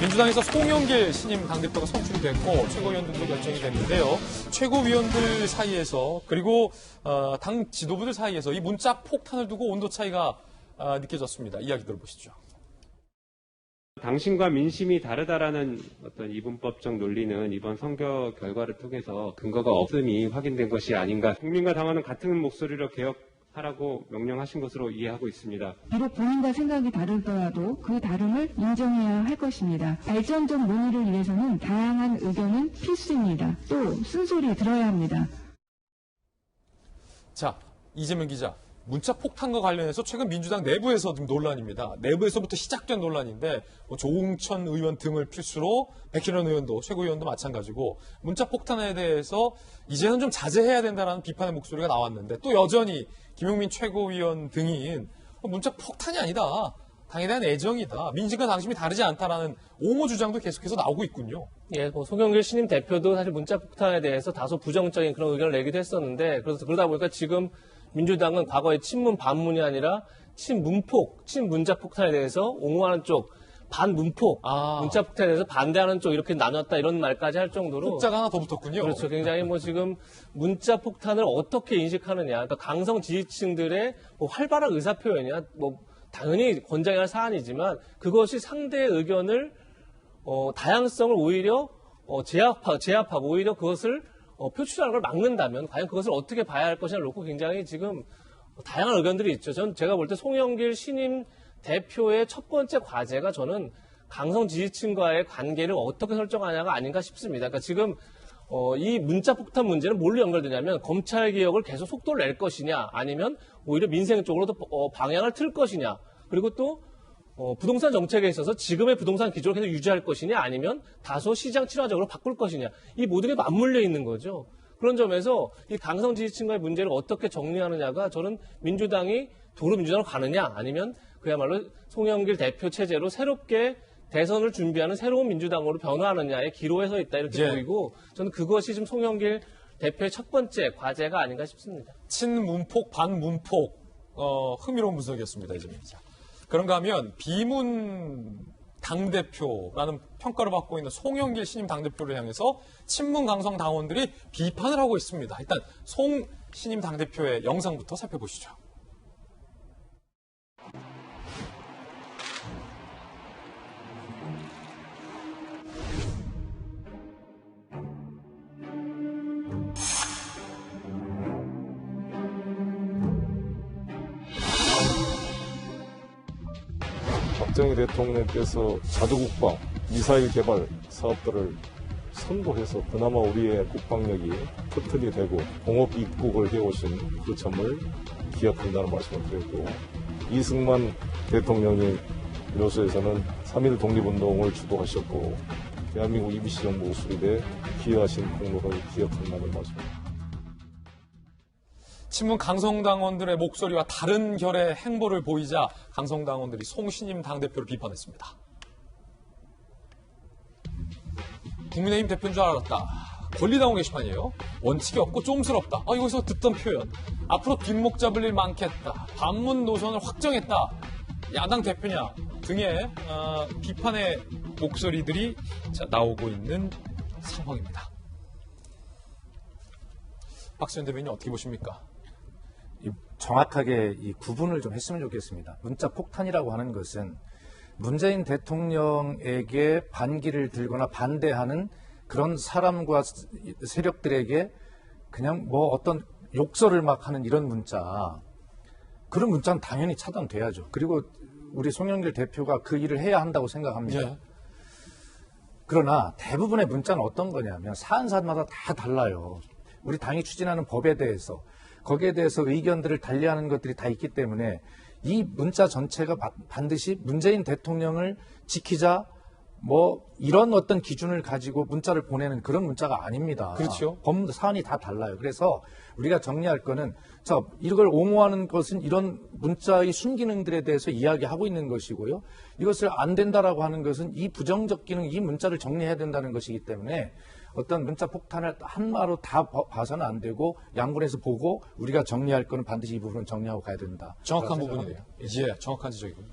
민주당에서 송영길 신임 당대표가 선출이 됐고 최고위원들도 결정이 됐는데요. 최고위원들 사이에서 그리고 당 지도부들 사이에서 이 문자 폭탄을 두고 온도 차이가 느껴졌습니다. 이야기 들어보시죠. 당신과 민심이 다르다라는 어떤 이분법적 논리는 이번 선거 결과를 통해서 근거가 없음이 확인된 것이 아닌가. 국민과 당원은 같은 목소리로 개혁하라고 명령하신 것으로 이해하고 있습니다. 비록 본인과 생각이 다르더라도 그 다름을 인정해야 할 것입니다. 발전적 논의를 위해서는 다양한 의견은 필수입니다. 또 쓴소리 들어야 합니다. 자, 이재명 기자. 문자 폭탄과 관련해서 최근 민주당 내부에서 좀 논란입니다. 내부에서부터 시작된 논란인데 조응천 의원 등을 필수로 백현원 의원도 최고위원도 마찬가지고 문자 폭탄에 대해서 이제는 좀 자제해야 된다는 비판의 목소리가 나왔는데 또 여전히 김용민 최고위원 등인 문자 폭탄이 아니다. 당에 대한 애정이다. 민심과 당심이 다르지 않다라는 옹호 주장도 계속해서 나오고 있군요. 예, 송영길 신임 대표도 사실 문자 폭탄에 대해서 다소 부정적인 그런 의견을 내기도 했었는데 그래서 그러다 보니까 지금 민주당은 과거에 친문 반문이 아니라 친문폭, 친문자 폭탄에 대해서 옹호하는 쪽, 반문폭, 문자 폭탄에 대해서 반대하는 쪽 이렇게 나눴다 이런 말까지 할 정도로 폭자가 하나 더 붙었군요. 그렇죠. 굉장히 지금 문자 폭탄을 어떻게 인식하느냐, 그러니까 강성 지지층들의 활발한 의사 표현이야, 당연히 권장해야 할 사안이지만 그것이 상대의 의견을 다양성을 오히려 제압하고 오히려 그것을 표출하는 걸 막는다면 과연 그것을 어떻게 봐야 할 것이냐 놓고 굉장히 지금 다양한 의견들이 있죠. 제가 볼 때 송영길 신임 대표의 첫 번째 과제가 저는 강성 지지층과의 관계를 어떻게 설정하냐가 아닌가 싶습니다. 그러니까 지금 이 문자 폭탄 문제는 뭘로 연결되냐면 검찰 개혁을 계속 속도를 낼 것이냐 아니면 오히려 민생 쪽으로도 방향을 틀 것이냐 그리고 또 부동산 정책에 있어서 지금의 부동산 기조를 계속 유지할 것이냐 아니면 다소 시장 친화적으로 바꿀 것이냐 이 모든 게 맞물려 있는 거죠. 그런 점에서 이 강성 지지층과의 문제를 어떻게 정리하느냐가 저는 민주당이 도로 민주당으로 가느냐 아니면 그야말로 송영길 대표 체제로 새롭게 대선을 준비하는 새로운 민주당으로 변화하느냐의 기로에 서 있다 이렇게 보이고 저는 그것이 지금 송영길 대표의 첫 번째 과제가 아닌가 싶습니다. 친문폭, 반문폭 흥미로운 분석이었습니다. 이재명 기자. 그런가 하면 비문 당대표라는 평가를 받고 있는 송영길 신임 당대표를 향해서 친문 강성 당원들이 비판을 하고 있습니다. 일단 송 신임 당대표의 영상부터 살펴보시죠. 박정희 대통령께서 자주국방, 미사일 개발 사업들을 선도해서 그나마 우리의 국방력이 튼튼히 되고 공업 입국을 해오신 그 점을 기억한다는 말씀을 드렸고 이승만 대통령이 묘소에서는 3.1 독립운동을 주도하셨고 대한민국 임시 정부 수립에 기여하신 공로를 기억한다는 말씀입니다. 친문 강성당원들의 목소리와 다른 결의 행보를 보이자 강성당원들이 송신임 당대표를 비판했습니다. 국민의힘 대표인 줄 알았다. 권리당원 게시판이에요. 원칙이 없고 쫌스럽다. 이거에서 듣던 표현. 앞으로 뒷목 잡을 일 많겠다. 반문 노선을 확정했다. 야당 대표냐 등의 비판의 목소리들이 나오고 있는 상황입니다. 박수현 대변인 어떻게 보십니까? 정확하게 이 구분을 좀 했으면 좋겠습니다. 문자 폭탄이라고 하는 것은 문재인 대통령에게 반기를 들거나 반대하는 그런 사람과 세력들에게 그냥 어떤 욕설을 막 하는 이런 문자, 그런 문자는 당연히 차단돼야죠. 그리고 우리 송영길 대표가 그 일을 해야 한다고 생각합니다. 예. 그러나 대부분의 문자는 어떤 거냐면 사안사마다 다 달라요. 우리 당이 추진하는 법에 대해서 거기에 대해서 의견들을 달리하는 것들이 다 있기 때문에 이 문자 전체가 반드시 문재인 대통령을 지키자 이런 어떤 기준을 가지고 문자를 보내는 그런 문자가 아닙니다. 그렇죠. 법 사안이 다 달라요. 그래서 우리가 정리할 거는 이걸 옹호하는 것은 이런 문자의 순기능들에 대해서 이야기하고 있는 것이고요. 이것을 안 된다라고 하는 것은 이 부정적 기능, 이 문자를 정리해야 된다는 것이기 때문에 어떤 문자 폭탄을 한마로 다 봐서는 안 되고 양분해서 보고 우리가 정리할 거는 반드시 이 부분은 정리하고 가야 된다. 정확한 부분이네요. 예, 정확한 지적이군요.